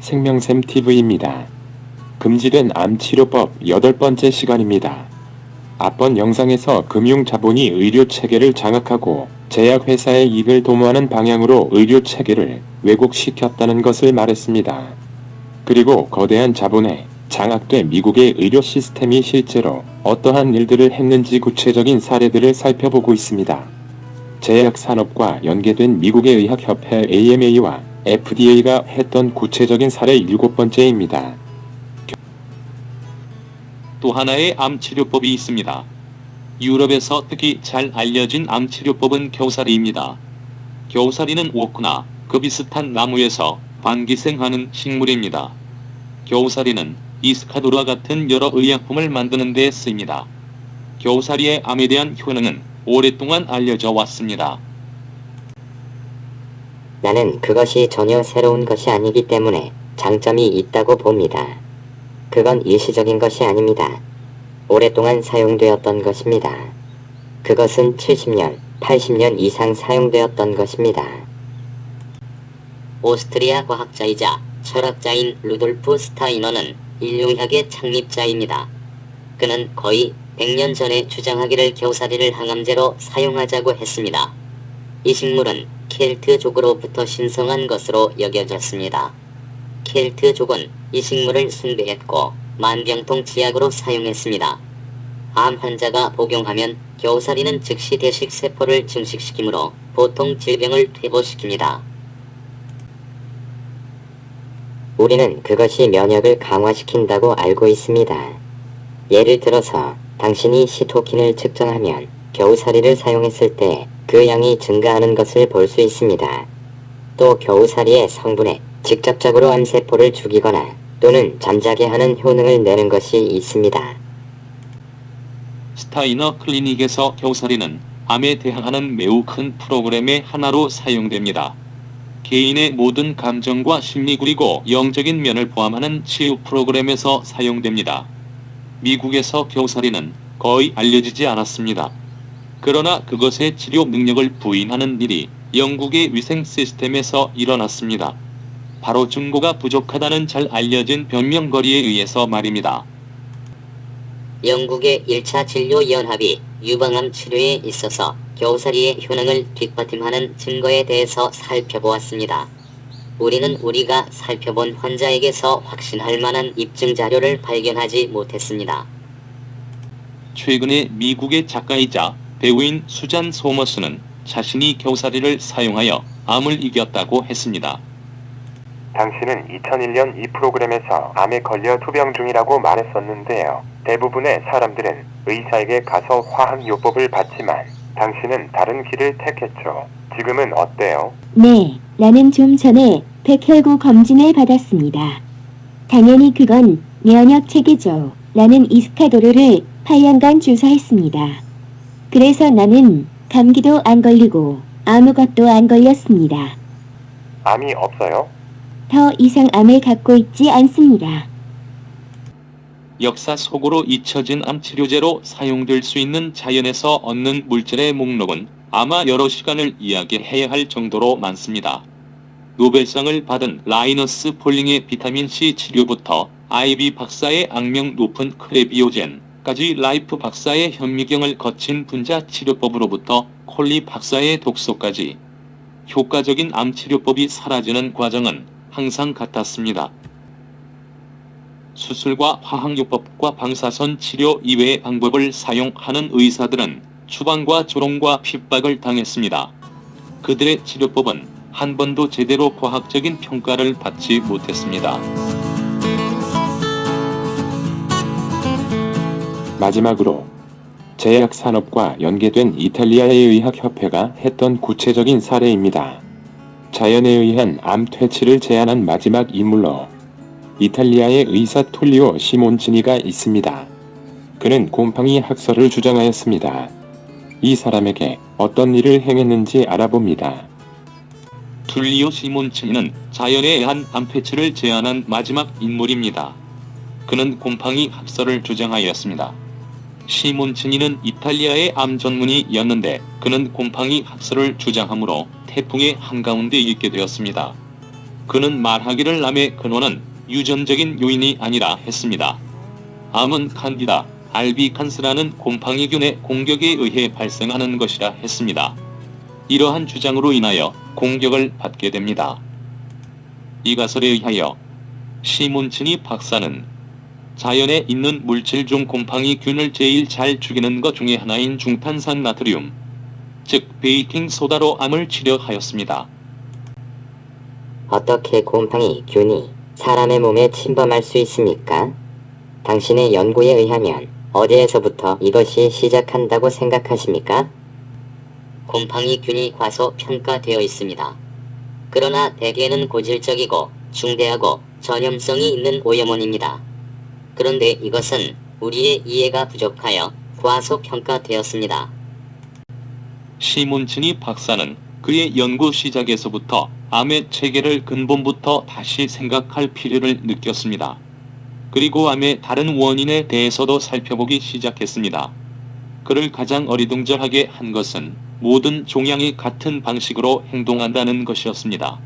생명샘TV입니다. 금지된 암치료법 8번째 시간입니다. 앞번 영상에서 금융자본이 의료체계를 장악하고 제약회사의 이익을 도모하는 방향으로 의료체계를 왜곡시켰다는 것을 말했습니다. 그리고 거대한 자본에 장악된 미국의 의료 시스템이 실제로 어떠한 일들을 했는지 구체적인 사례들을 살펴보고 있습니다. 제약산업과 연계된 미국의 의학협회 AMA와 FDA가 했던 구체적인 사례 7번째입니다. 또 하나의 암치료법이 있습니다. 유럽에서 특히 잘 알려진 암치료법은 겨우살이입니다. 겨우살이는 옥구나 그 비슷한 나무에서 반기생하는 식물입니다. 겨우살이는 이스카도르와 같은 여러 의약품을 만드는 데 쓰입니다. 겨우살이의 암에 대한 효능은 오랫동안 알려져 왔습니다. 나는 그것이 전혀 새로운 것이 아니기 때문에 장점이 있다고 봅니다. 그건 일시적인 것이 아닙니다. 오랫동안 사용되었던 것입니다. 그것은 70년, 80년 이상 사용되었던 것입니다. 오스트리아 과학자이자 철학자인 루돌프 스타이너는 인류의학의 창립자입니다. 그는 거의 100년 전에 주장하기를 겨우살이를 항암제로 사용하자고 했습니다. 이 식물은 켈트족으로부터 신성한 것으로 여겨졌습니다. 켈트족은 이 식물을 숭배했고 만병통 치약으로 사용했습니다. 암 환자가 복용하면 겨우살이는 즉시 대식세포를 증식시키므로 보통 질병을 퇴보시킵니다. 우리는 그것이 면역을 강화시킨다고 알고 있습니다. 예를 들어서 당신이 시토킨을 측정하면 겨우살이를 사용했을 때 그 양이 증가하는 것을 볼 수 있습니다. 또 겨우살이의 성분에 직접적으로 암세포를 죽이거나 또는 잠자게 하는 효능을 내는 것이 있습니다. 스타이너 클리닉에서 겨우살이는 암에 대항하는 매우 큰 프로그램의 하나로 사용됩니다. 개인의 모든 감정과 심리 그리고 영적인 면을 포함하는 치유 프로그램에서 사용됩니다. 미국에서 겨우살이는 거의 알려지지 않았습니다. 그러나 그것의 치료 능력을 부인하는 일이 영국의 위생 시스템에서 일어났습니다. 바로 증거가 부족하다는 잘 알려진 변명거리에 의해서 말입니다. 영국의 1차 진료연합이 유방암 치료에 있어서 겨우살이의 효능을 뒷받침하는 증거에 대해서 살펴보았습니다. 우리는 우리가 살펴본 환자에게서 확신할 만한 입증 자료를 발견하지 못했습니다. 최근에 미국의 작가이자 배우인 수잔 소머스는 자신이 겨우살이를 사용하여 암을 이겼다고 했습니다. 당신은 2001년 이 프로그램에서 암에 걸려 투병 중이라고 말했었는데요. 대부분의 사람들은 의사에게 가서 화학요법을 받지만 당신은 다른 길을 택했죠. 지금은 어때요? 네, 나는 좀 전에 백혈구 검진을 받았습니다. 당연히 그건 면역체계죠. 나는 이스카도르를 8년간 주사했습니다. 그래서 나는 감기도 안 걸리고 아무것도 안 걸렸습니다. 암이 없어요? 더 이상 암을 갖고 있지 않습니다. 역사 속으로 잊혀진 암 치료제로 사용될 수 있는 자연에서 얻는 물질의 목록은 아마 여러 시간을 이야기해야 할 정도로 많습니다. 노벨상을 받은 라이너스 폴링의 비타민C 치료부터 아이비 박사의 악명 높은 크레비오젠까지 라이프 박사의 현미경을 거친 분자 치료법으로부터 콜리 박사의 독소까지 효과적인 암 치료법이 사라지는 과정은 항상 같았습니다. 수술과 화학요법과 방사선 치료 이외의 방법을 사용하는 의사들은 추방과 조롱과 핍박을 당했습니다. 그들의 치료법은 한 번도 제대로 과학적인 평가를 받지 못했습니다. 마지막으로 제약산업과 연계된 이탈리아의 의학협회가 했던 구체적인 사례입니다. 자연에 의한 암 퇴치를 제안한 마지막 인물로 이탈리아의 의사 툴리오 시몬치니가 있습니다. 그는 곰팡이 학설을 주장하였습니다. 이 사람에게 어떤 일을 행했는지 알아봅니다. 툴리오 시몬치니는 자연에 의한 암 퇴치를 제안한 마지막 인물입니다. 그는 곰팡이 학설을 주장하였습니다. 시몬치니는 이탈리아의 암 전문의였는데 그는 곰팡이 학설을 주장하므로 태풍의 한가운데 있게 되었습니다. 그는 말하기를 암의 근원은 유전적인 요인이 아니라 했습니다. 암은 칸디다 알비칸스라는 곰팡이균의 공격에 의해 발생하는 것이라 했습니다. 이러한 주장으로 인하여 공격을 받게 됩니다. 이 가설에 의하여 시몬치니 박사는 자연에 있는 물질 중 곰팡이균을 제일 잘 죽이는 것 중에 하나인 중탄산 나트륨, 즉 베이킹 소다로 암을 치료하였습니다. 어떻게 곰팡이균이 사람의 몸에 침범할 수 있습니까? 당신의 연구에 의하면 어디에서부터 이것이 시작한다고 생각하십니까? 곰팡이균이 과소평가되어 있습니다. 그러나 대개는 고질적이고 중대하고 전염성이 있는 오염원입니다. 그런데 이것은 우리의 이해가 부족하여 과소평가되었습니다. 시몬치니 박사는 그의 연구 시작에서부터 암의 체계를 근본부터 다시 생각할 필요를 느꼈습니다. 그리고 암의 다른 원인에 대해서도 살펴보기 시작했습니다. 그를 가장 어리둥절하게 한 것은 모든 종양이 같은 방식으로 행동한다는 것이었습니다.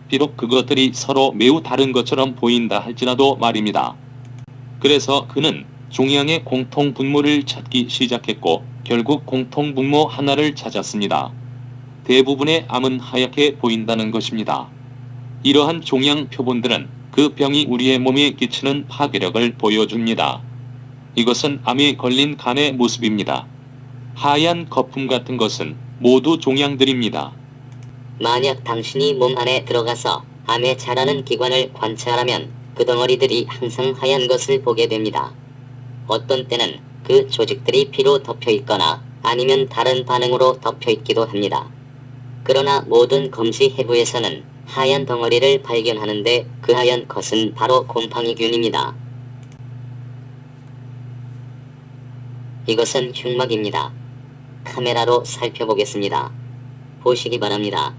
비록 그것들이 서로 매우 다른 것처럼 보인다 할지라도 말입니다. 그래서 그는 종양의 공통분모를 찾기 시작했고 결국 공통분모 하나를 찾았습니다. 대부분의 암은 하얗게 보인다는 것입니다. 이러한 종양 표본들은 그 병이 우리의 몸에 끼치는 파괴력을 보여줍니다. 이것은 암에 걸린 간의 모습입니다. 하얀 거품 같은 것은 모두 종양들입니다. 만약 당신이 몸 안에 들어가서 암에 자라는 기관을 관찰하면 그 덩어리들이 항상 하얀 것을 보게 됩니다. 어떤 때는 그 조직들이 피로 덮여 있거나 아니면 다른 반응으로 덮여 있기도 합니다. 그러나 모든 검시 해부에서는 하얀 덩어리를 발견하는데 그 하얀 것은 바로 곰팡이균입니다. 이것은 흉막입니다. 카메라로 살펴보겠습니다. 보시기 바랍니다.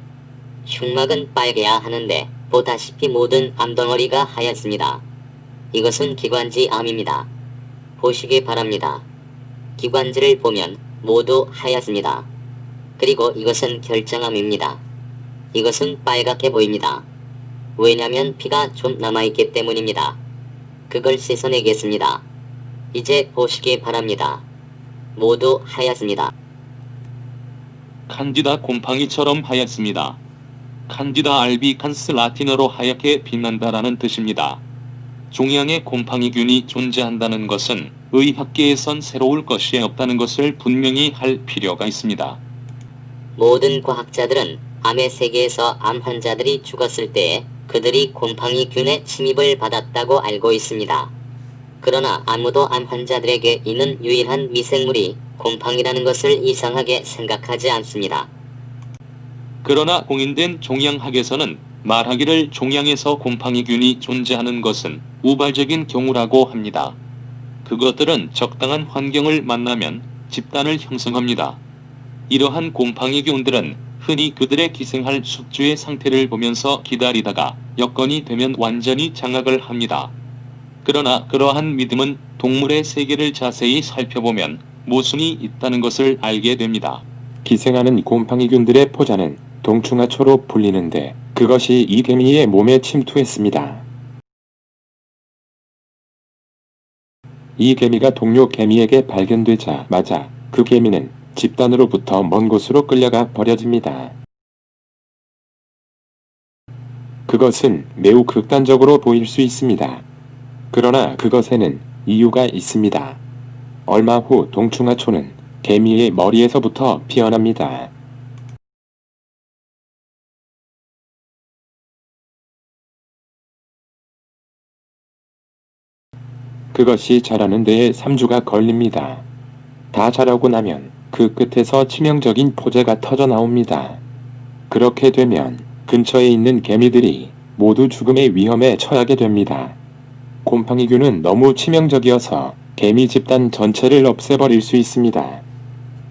흉막은 빨개야 하는데 보다시피 모든 암덩어리가 하얗습니다. 이것은 기관지 암입니다. 보시기 바랍니다. 기관지를 보면 모두 하얗습니다. 그리고 이것은 결장암입니다. 이것은 빨갛게 보입니다. 왜냐면 피가 좀 남아있기 때문입니다. 그걸 씻어내겠습니다. 이제 보시기 바랍니다. 모두 하얗습니다. 칸디다 곰팡이처럼 하얗습니다. 칸디다 알비칸스 라틴어로 하얗게 빛난다라는 뜻입니다. 종양에 곰팡이균이 존재한다는 것은 의학계에선 새로울 것이 없다는 것을 분명히 할 필요가 있습니다. 모든 과학자들은 암의 세계에서 암 환자들이 죽었을 때에 그들이 곰팡이균의 침입을 받았다고 알고 있습니다. 그러나 아무도 암 환자들에게 있는 유일한 미생물이 곰팡이라는 것을 이상하게 생각하지 않습니다. 그러나 공인된 종양학에서는 말하기를 종양에서 곰팡이균이 존재하는 것은 우발적인 경우라고 합니다. 그것들은 적당한 환경을 만나면 집단을 형성합니다. 이러한 곰팡이균들은 흔히 그들의 기생할 숙주의 상태를 보면서 기다리다가 여건이 되면 완전히 장악을 합니다. 그러나 그러한 믿음은 동물의 세계를 자세히 살펴보면 모순이 있다는 것을 알게 됩니다. 기생하는 곰팡이균들의 포자는 동충하초로 불리는데 그것이 이 개미의 몸에 침투했습니다. 이 개미가 동료 개미에게 발견되자마자 그 개미는 집단으로부터 먼 곳으로 끌려가 버려집니다. 그것은 매우 극단적으로 보일 수 있습니다. 그러나 그것에는 이유가 있습니다. 얼마 후 동충하초는 개미의 머리에서부터 피어납니다. 그것이 자라는 데에 3주가 걸립니다. 다 자라고 나면 그 끝에서 치명적인 포제가 터져 나옵니다. 그렇게 되면 근처에 있는 개미들이 모두 죽음의 위험에 처하게 됩니다. 곰팡이균은 너무 치명적이어서 개미 집단 전체를 없애버릴 수 있습니다.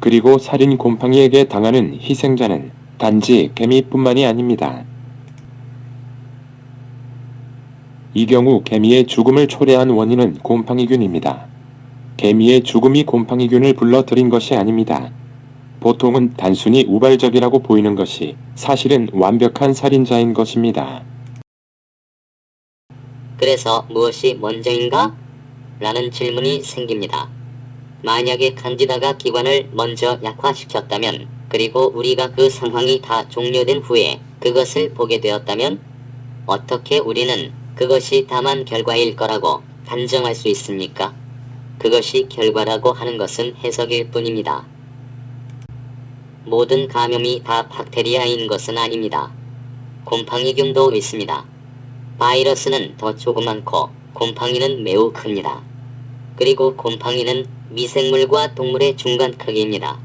그리고 살인 곰팡이에게 당하는 희생자는 단지 개미뿐만이 아닙니다. 이 경우 개미의 죽음을 초래한 원인은 곰팡이균입니다. 개미의 죽음이 곰팡이균을 불러들인 것이 아닙니다. 보통은 단순히 우발적이라고 보이는 것이 사실은 완벽한 살인자인 것입니다. 그래서 무엇이 먼저인가? 라는 질문이 생깁니다. 만약에 칸디다가 기관을 먼저 약화시켰다면, 그리고 우리가 그 상황이 다 종료된 후에 그것을 보게 되었다면, 어떻게 우리는 그것이 다만 결과일 거라고 단정할 수 있습니까? 그것이 결과라고 하는 것은 해석일 뿐입니다. 모든 감염이 다 박테리아인 것은 아닙니다. 곰팡이균도 있습니다. 바이러스는 더 조그맣고 곰팡이는 매우 큽니다. 그리고 곰팡이는 미생물과 동물의 중간 크기입니다.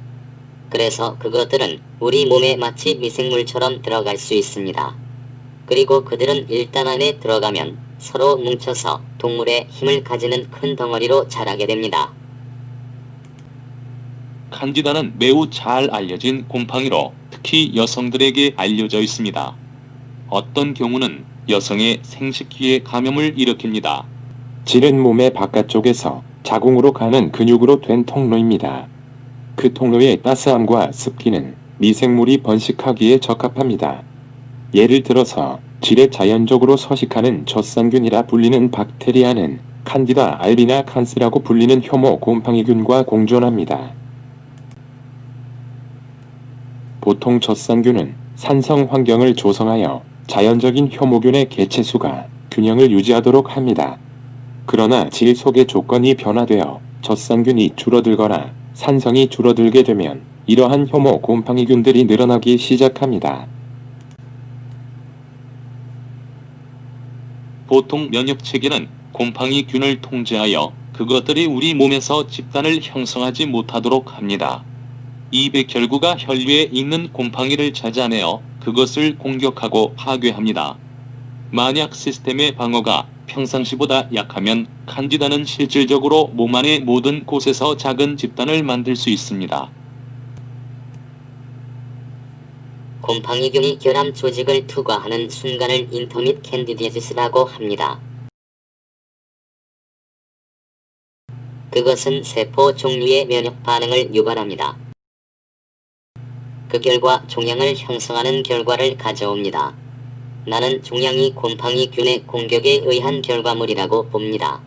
그래서 그것들은 우리 몸에 마치 미생물처럼 들어갈 수 있습니다. 그리고 그들은 일단 안에 들어가면 서로 뭉쳐서 동물의 힘을 가지는 큰 덩어리로 자라게 됩니다. 칸디다는 매우 잘 알려진 곰팡이로 특히 여성들에게 알려져 있습니다. 어떤 경우는 여성의 생식기에 감염을 일으킵니다. 질은 몸의 바깥쪽에서 자궁으로 가는 근육으로 된 통로입니다. 그 통로의 따스함과 습기는 미생물이 번식하기에 적합합니다. 예를 들어서 질에 자연적으로 서식하는 젖산균이라 불리는 박테리아는 칸디다 알비나칸스라고 불리는 효모 곰팡이균과 공존합니다. 보통 젖산균은 산성 환경을 조성하여 자연적인 효모균의 개체수가 균형을 유지하도록 합니다. 그러나 질 속의 조건이 변화되어 젖산균이 줄어들거나 산성이 줄어들게 되면 이러한 효모 곰팡이균들이 늘어나기 시작합니다. 보통 면역체계는 곰팡이균을 통제하여 그것들이 우리 몸에서 집단을 형성하지 못하도록 합니다. 이 백혈구가 혈류에 있는 곰팡이를 찾아내어 그것을 공격하고 파괴합니다. 만약 시스템의 방어가 평상시보다 약하면 칸디다는 실질적으로 몸 안의 모든 곳에서 작은 집단을 만들 수 있습니다. 곰팡이균이 결함 조직을 투과하는 순간을 인터밋 캔디디아지스라고 합니다. 그것은 세포 종류의 면역 반응을 유발합니다. 그 결과 종양을 형성하는 결과를 가져옵니다. 나는 종양이 곰팡이균의 공격에 의한 결과물이라고 봅니다.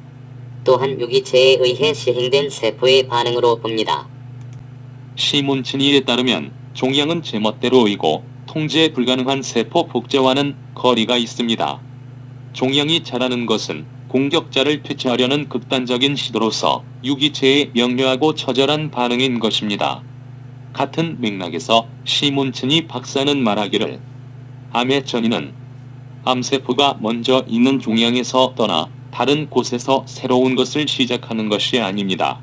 또한 유기체에 의해 시행된 세포의 반응으로 봅니다. 시몬치니에 따르면 종양은 제멋대로이고 통제 불가능한 세포 복제와는 거리가 있습니다. 종양이 자라는 것은 공격자를 퇴치하려는 극단적인 시도로서 유기체의 명료하고 처절한 반응인 것입니다. 같은 맥락에서 시몬치니 박사는 말하기를 암의 전이는 암세포가 먼저 있는 종양에서 떠나 다른 곳에서 새로운 것을 시작하는 것이 아닙니다.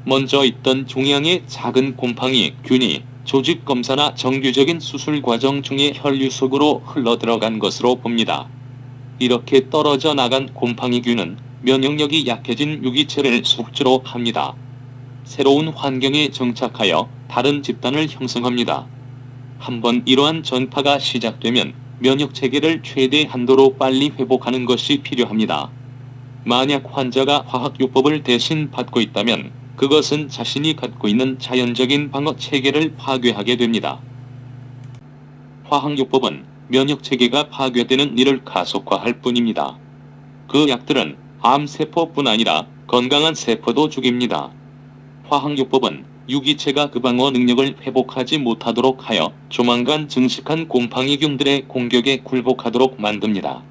먼저 있던 종양의 작은 곰팡이 균이 조직 검사나 정규적인 수술 과정 중에 혈류 속으로 흘러들어간 것으로 봅니다. 이렇게 떨어져 나간 곰팡이균은 면역력이 약해진 유기체를 숙주로 합니다. 새로운 환경에 정착하여 다른 집단을 형성합니다. 한번 이러한 전파가 시작되면 면역 체계를 최대 한도로 빨리 회복하는 것이 필요합니다. 만약 환자가 화학요법을 대신 받고 있다면 그것은 자신이 갖고 있는 자연적인 방어 체계를 파괴하게 됩니다. 화학요법은 면역 체계가 파괴되는 일을 가속화할 뿐입니다. 그 약들은 암세포뿐 아니라 건강한 세포도 죽입니다. 화학요법은 유기체가 그 방어 능력을 회복하지 못하도록 하여 조만간 증식한 곰팡이균들의 공격에 굴복하도록 만듭니다.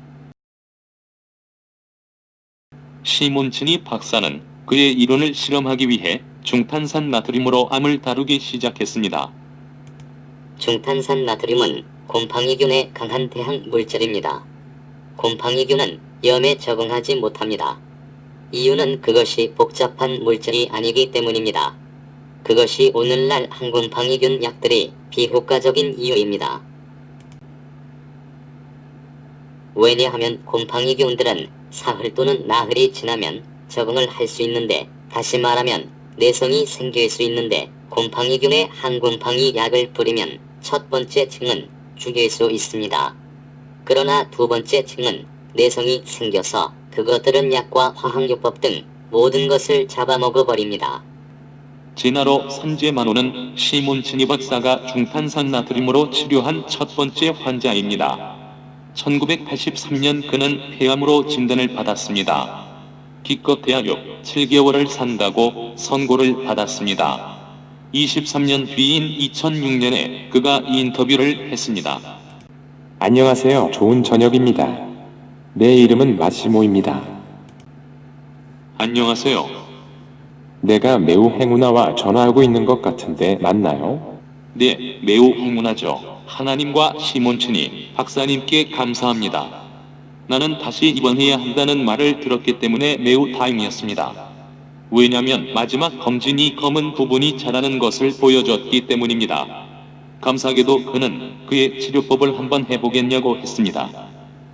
시몬치니 박사는 그의 이론을 실험하기 위해 중탄산 나트륨으로 암을 다루기 시작했습니다. 중탄산 나트륨은 곰팡이균의 강한 대항 물질입니다. 곰팡이균은 염에 적응하지 못합니다. 이유는 그것이 복잡한 물질이 아니기 때문입니다. 그것이 오늘날 항곰팡이균 약들이 비효과적인 이유입니다. 왜냐하면 곰팡이균들은 사흘 또는 나흘이 지나면 적응을 할 수 있는데, 다시 말하면 내성이 생길 수 있는데, 곰팡이균의 항곰팡이 약을 뿌리면 첫 번째 층은 죽일 수 있습니다. 그러나 두 번째 층은 내성이 생겨서 그것들은 약과 화학요법 등 모든 것을 잡아먹어버립니다. 진화로 산제만호는 시몬치니 박사가 중탄산 나트륨으로 치료한 첫 번째 환자입니다. 1983년 그는 폐암으로 진단을 받았습니다. 기껏 대학교 7개월을 산다고 선고를 받았습니다. 23년 뒤인 2006년에 그가 인터뷰를 했습니다. 안녕하세요. 좋은 저녁입니다. 내 이름은 마시모입니다. 안녕하세요. 내가 매우 행운아와 전화하고 있는 것 같은데 맞나요? 네, 매우 행운하죠. 하나님과 시몬춘이 박사님께 감사합니다. 나는 다시 입원해야 한다는 말을 들었기 때문에 매우 다행이었습니다. 왜냐면 마지막 검진이 검은 부분이 자라는 것을 보여줬기 때문입니다. 감사하게도 그는 그의 치료법을 한번 해보겠냐고 했습니다.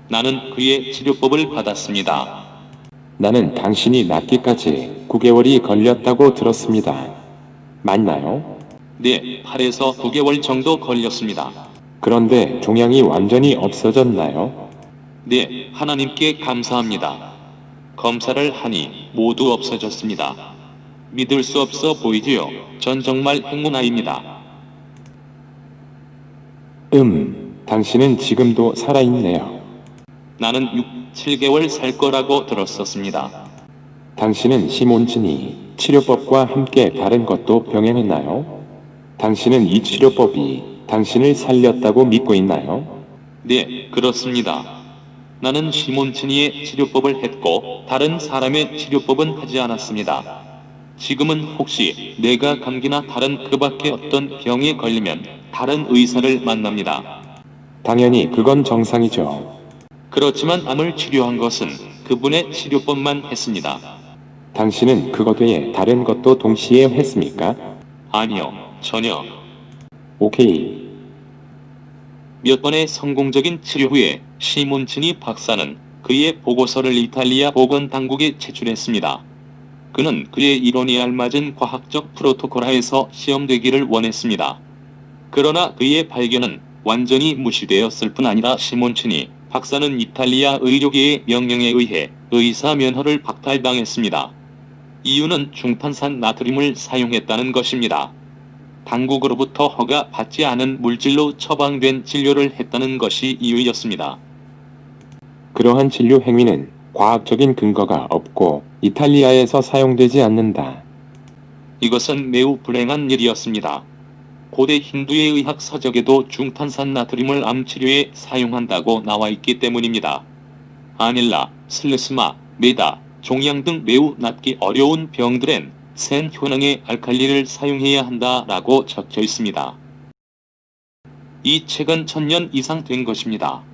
나는 그의 치료법을 받았습니다. 나는 당신이 낫기까지 9개월이 걸렸다고 들었습니다. 맞나요? 네, 8에서 9개월 정도 걸렸습니다. 그런데 종양이 완전히 없어졌나요? 네, 하나님께 감사합니다. 검사를 하니 모두 없어졌습니다. 믿을 수 없어 보이지요? 전 정말 행운아입니다. 당신은 지금도 살아있네요. 나는 7개월 살 거라고 들었었습니다. 당신은 시몬슨이 치료법과 함께 다른 것도 병행했나요? 당신은 이 치료법이 당신을 살렸다고 믿고 있나요? 네, 그렇습니다. 나는 시몬츠니의 치료법을 했고 다른 사람의 치료법은 하지 않았습니다. 지금은 혹시 내가 감기나 다른 그 밖에 어떤 병에 걸리면 다른 의사를 만납니다. 당연히 그건 정상이죠. 그렇지만 암을 치료한 것은 그분의 치료법만 했습니다. 당신은 그것 외에 다른 것도 동시에 했습니까? 아니요, 전혀. 오케이. 몇 번의 성공적인 치료 후에 시몬츠니 박사는 그의 보고서를 이탈리아 보건당국에 제출했습니다. 그는 그의 이론에 알맞은 과학적 프로토콜 하에서 시험되기를 원했습니다. 그러나 그의 발견은 완전히 무시되었을 뿐 아니라 시몬츠니 박사는 이탈리아 의료계의 명령에 의해 의사 면허를 박탈당했습니다. 이유는 중탄산 나트륨을 사용했다는 것입니다. 당국으로부터 허가 받지 않은 물질로 처방된 진료를 했다는 것이 이유였습니다. 그러한 진료 행위는 과학적인 근거가 없고 이탈리아에서 사용되지 않는다. 이것은 매우 불행한 일이었습니다. 고대 힌두의 의학 서적에도 중탄산 나트륨을 암 치료에 사용한다고 나와 있기 때문입니다. 아닐라, 슬레스마, 메다, 종양 등 매우 낫기 어려운 병들엔 센 효능의 알칼리를 사용해야 한다라고 적혀 있습니다. 이 책은 1000년 이상 된 것입니다.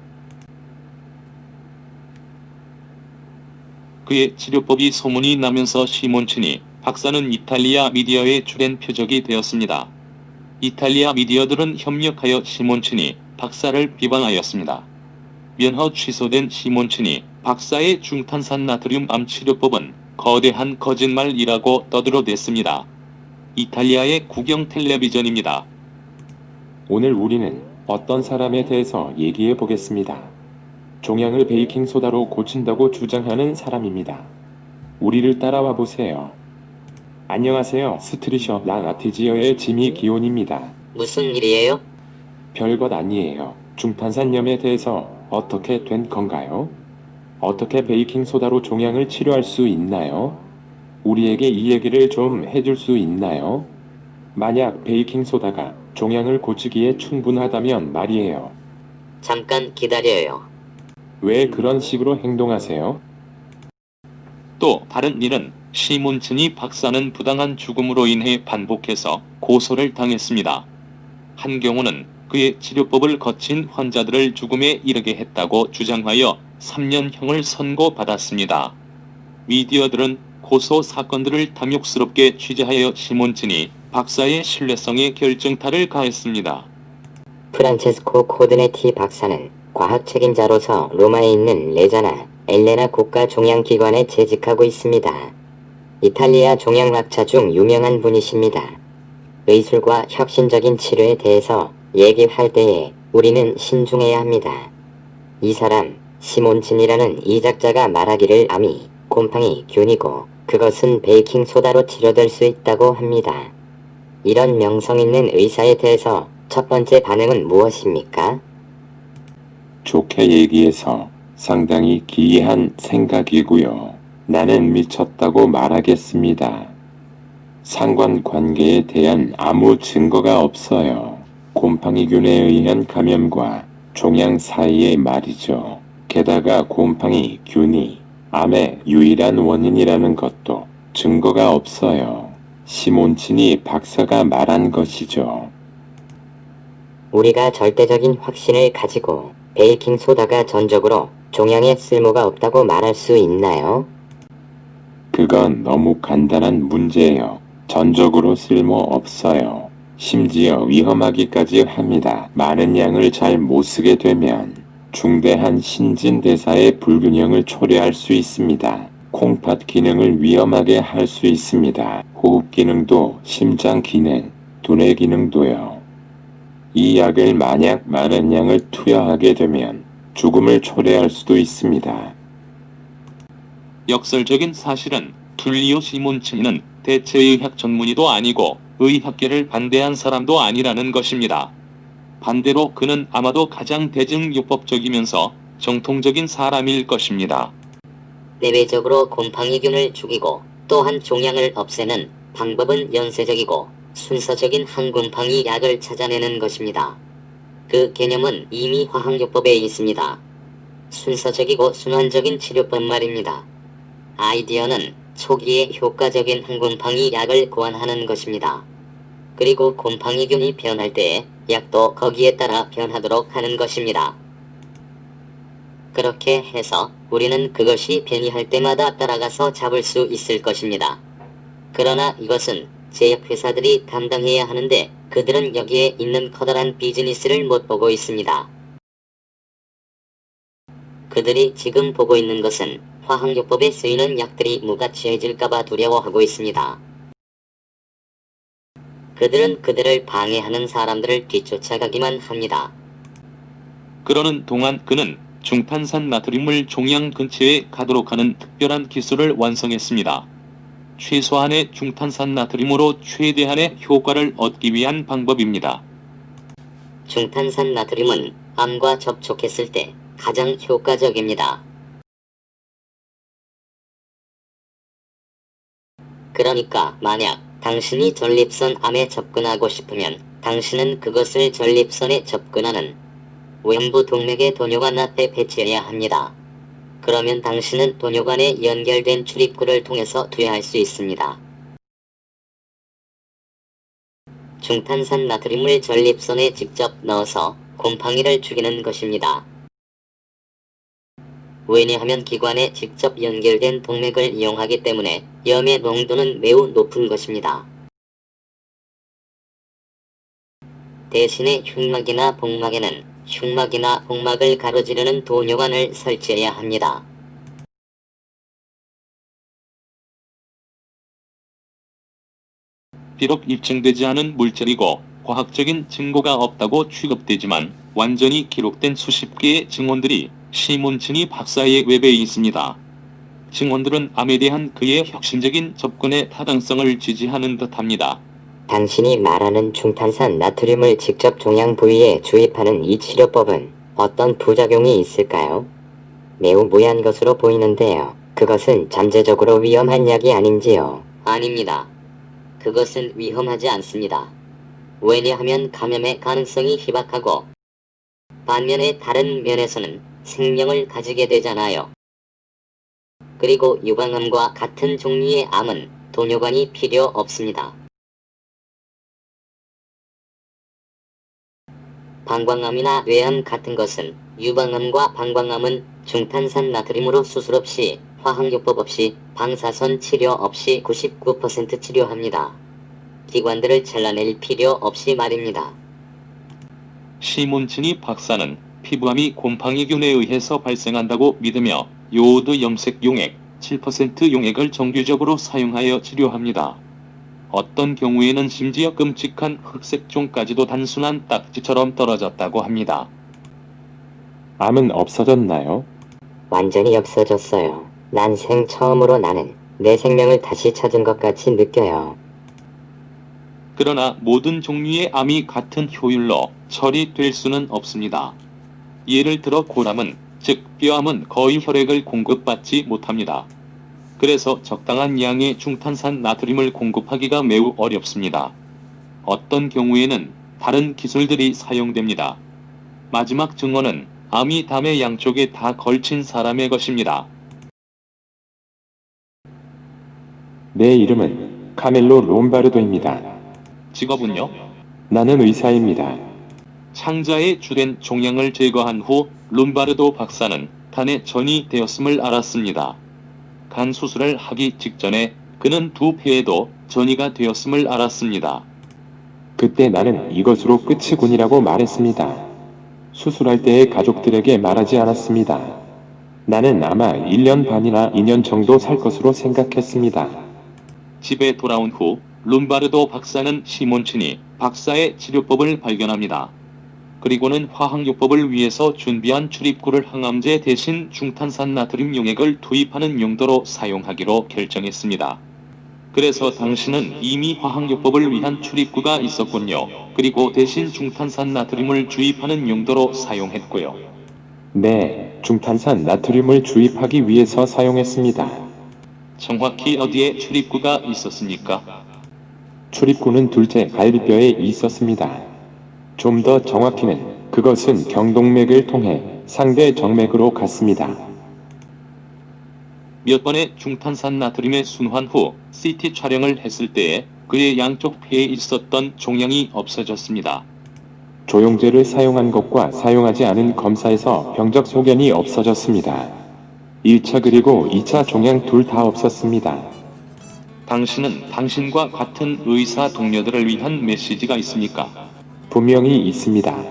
그의 치료법이 소문이 나면서 시몬츠니 박사는 이탈리아 미디어에 출연 표적이 되었습니다. 이탈리아 미디어들은 협력하여 시몬츠니 박사를 비방하였습니다. 면허 취소된 시몬츠니 박사의 중탄산 나트륨 암 치료법은 거대한 거짓말이라고 떠들어댔습니다. 이탈리아의 국영 텔레비전입니다. 오늘 우리는 어떤 사람에 대해서 얘기해 보겠습니다. 종양을 베이킹소다로 고친다고 주장하는 사람입니다. 우리를 따라와 보세요. 안녕하세요. 스트리셔 나티지어의 지미 기온입니다. 무슨 일이에요? 별것 아니에요. 중탄산염에 대해서 어떻게 된 건가요? 어떻게 베이킹소다로 종양을 치료할 수 있나요? 우리에게 이 얘기를 좀 해줄 수 있나요? 만약 베이킹소다가 종양을 고치기에 충분하다면 말이에요. 잠깐 기다려요. 왜 그런 식으로 행동하세요? 또 다른 일은 시몬츠니 박사는 부당한 죽음으로 인해 반복해서 고소를 당했습니다. 한 경우는 그의 치료법을 거친 환자들을 죽음에 이르게 했다고 주장하여 3년형을 선고받았습니다. 미디어들은 고소 사건들을 탐욕스럽게 취재하여 시몬츠니 박사의 신뢰성에 결정타를 가했습니다. 프란체스코 코드네티 박사는 과학 책임자로서 로마에 있는 레자나 엘레나 국가종양기관에 재직하고 있습니다. 이탈리아 종양학자 중 유명한 분이십니다. 의술과 혁신적인 치료에 대해서 얘기할 때에 우리는 신중해야 합니다. 이 사람 시몬슨이라는 이 작자가 말하기를 암이 곰팡이 균이고 그것은 베이킹소다로 치료될 수 있다고 합니다. 이런 명성 있는 의사에 대해서 첫 번째 반응은 무엇입니까? 좋게 얘기해서 상당히 기이한 생각이고요. 나는 미쳤다고 말하겠습니다. 상관관계에 대한 아무 증거가 없어요. 곰팡이균에 의한 감염과 종양 사이에 말이죠. 게다가 곰팡이균이 암의 유일한 원인이라는 것도 증거가 없어요. 시몬치니 박사가 말한 것이죠. 우리가 절대적인 확신을 가지고 베이킹 소다가 전적으로 종양에 쓸모가 없다고 말할 수 있나요? 그건 너무 간단한 문제예요. 전적으로 쓸모 없어요. 심지어 위험하기까지 합니다. 많은 양을 잘 못 쓰게 되면 중대한 신진대사의 불균형을 초래할 수 있습니다. 콩팥 기능을 위험하게 할 수 있습니다. 호흡 기능도, 심장 기능, 두뇌 기능도요. 이 약을 만약 많은 양을 투여하게 되면 죽음을 초래할 수도 있습니다. 역설적인 사실은 툴리오 시몬치니는 대체의학 전문의도 아니고 의학계를 반대한 사람도 아니라는 것입니다. 반대로 그는 아마도 가장 대증요법적이면서 정통적인 사람일 것입니다. 내외적으로 곰팡이균을 죽이고 또한 종양을 없애는 방법은 연쇄적이고 순서적인 항곰팡이 약을 찾아내는 것입니다. 그 개념은 이미 화학요법에 있습니다. 순서적이고 순환적인 치료법 말입니다. 아이디어는 초기에 효과적인 항곰팡이 약을 고안하는 것입니다. 그리고 곰팡이균이 변할 때에 약도 거기에 따라 변하도록 하는 것입니다. 그렇게 해서 우리는 그것이 변이할 때마다 따라가서 잡을 수 있을 것입니다. 그러나 이것은 제약회사들이 담당해야 하는데 그들은 여기에 있는 커다란 비즈니스를 못 보고 있습니다. 그들이 지금 보고 있는 것은 화학요법에 쓰이는 약들이 무가치해질까봐 두려워하고 있습니다. 그들은 그들을 방해하는 사람들을 뒤쫓아가기만 합니다. 그러는 동안 그는 중탄산 나트륨을 종양 근처에 가도록 하는 특별한 기술을 완성했습니다. 최소한의 중탄산 나트륨으로 최대한의 효과를 얻기 위한 방법입니다. 중탄산 나트륨은 암과 접촉했을 때 가장 효과적입니다. 그러니까 만약 당신이 전립선 암에 접근하고 싶으면 당신은 그것을 전립선에 접근하는 외부 동맥의 도뇨관 앞에 배치해야 합니다. 그러면 당신은 도뇨관에 연결된 출입구를 통해서 투여할 수 있습니다. 중탄산 나트륨을 전립선에 직접 넣어서 곰팡이를 죽이는 것입니다. 왜냐하면 기관에 직접 연결된 동맥을 이용하기 때문에 염의 농도는 매우 높은 것입니다. 대신에 흉막이나 복막에는 흉막이나 복막을 가로지르는 도뇨관을 설치해야 합니다. 비록 입증되지 않은 물질이고 과학적인 증거가 없다고 취급되지만 완전히 기록된 수십 개의 증언들이 시몬치니 박사의 웹에 있습니다. 증언들은 암에 대한 그의 혁신적인 접근의 타당성을 지지하는 듯합니다. 당신이 말하는 중탄산 나트륨을 직접 종양 부위에 주입하는 이 치료법은 어떤 부작용이 있을까요? 매우 무해한 것으로 보이는데요. 그것은 잠재적으로 위험한 약이 아닌지요? 아닙니다. 그것은 위험하지 않습니다. 왜냐하면 감염의 가능성이 희박하고 반면에 다른 면에서는 생명을 가지게 되잖아요. 그리고 유방암과 같은 종류의 암은 도뇨관이 필요 없습니다. 방광암이나 뇌암 같은 것은 유방암과 방광암은 중탄산 나트륨으로 수술 없이 화학요법 없이 방사선 치료 없이 99% 치료합니다. 기관들을 잘라낼 필요 없이 말입니다. 시몬치니 박사는 피부암이 곰팡이균에 의해서 발생한다고 믿으며 요오드 염색 용액 7% 용액을 정규적으로 사용하여 치료합니다. 어떤 경우에는 심지어 끔찍한 흑색종까지도 단순한 딱지처럼 떨어졌다고 합니다. 암은 없어졌나요? 완전히 없어졌어요. 난생 처음으로 나는 내 생명을 다시 찾은 것 같이 느껴요. 그러나 모든 종류의 암이 같은 효율로 처리될 수는 없습니다. 예를 들어 고람은, 즉 뼈암은 거의 혈액을 공급받지 못합니다. 그래서 적당한 양의 중탄산 나트륨을 공급하기가 매우 어렵습니다. 어떤 경우에는 다른 기술들이 사용됩니다. 마지막 증언은 암이 담의 양쪽에 다 걸친 사람의 것입니다. 내 이름은 카멜로 롬바르도입니다. 직업은요? 나는 의사입니다. 창자에 주된 종양을 제거한 후 롬바르도 박사는 간에 전이 되었음을 알았습니다. 간 수술을 하기 직전에 그는 두 폐에도 전이가 되었음을 알았습니다. 그때 나는 이것으로 끝이군이라고 말했습니다. 수술할 때의 가족들에게 말하지 않았습니다. 나는 아마 1년 반이나 2년 정도 살 것으로 생각했습니다. 집에 돌아온 후 롬바르도 박사는 시몬치니 박사의 치료법을 발견합니다. 그리고는 화학요법을 위해서 준비한 출입구를 항암제 대신 중탄산 나트륨 용액을 투입하는 용도로 사용하기로 결정했습니다. 그래서 당신은 이미 화학요법을 위한 출입구가 있었군요. 그리고 대신 중탄산 나트륨을 주입하는 용도로 사용했고요. 네, 중탄산 나트륨을 주입하기 위해서 사용했습니다. 정확히 어디에 출입구가 있었습니까? 출입구는 둘째 갈비뼈에 있었습니다. 좀 더 정확히는 그것은 경동맥을 통해 상대 정맥으로 갔습니다. 몇 번의 중탄산 나트륨에 순환 후 CT 촬영을 했을 때에 그의 양쪽 폐에 있었던 종양이 없어졌습니다. 조영제를 사용한 것과 사용하지 않은 검사에서 병적 소견이 없어졌습니다. 1차 그리고 2차 종양 둘 다 없었습니다. 당신은 당신과 같은 의사 동료들을 위한 메시지가 있습니까? 분명히 있습니다.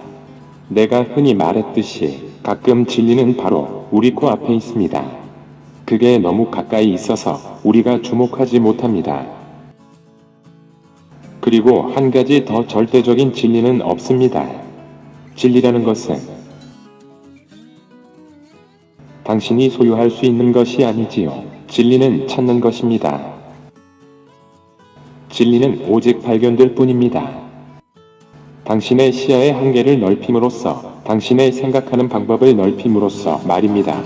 내가 흔히 말했듯이 가끔 진리는 바로 우리 코앞에 있습니다. 그게 너무 가까이 있어서 우리가 주목하지 못합니다. 그리고 한 가지 더 절대적인 진리는 없습니다. 진리라는 것은 당신이 소유할 수 있는 것이 아니지요. 진리는 찾는 것입니다. 진리는 오직 발견될 뿐입니다. 당신의 시야의 한계를 넓힘으로써 당신의 생각하는 방법을 넓힘으로써 말입니다.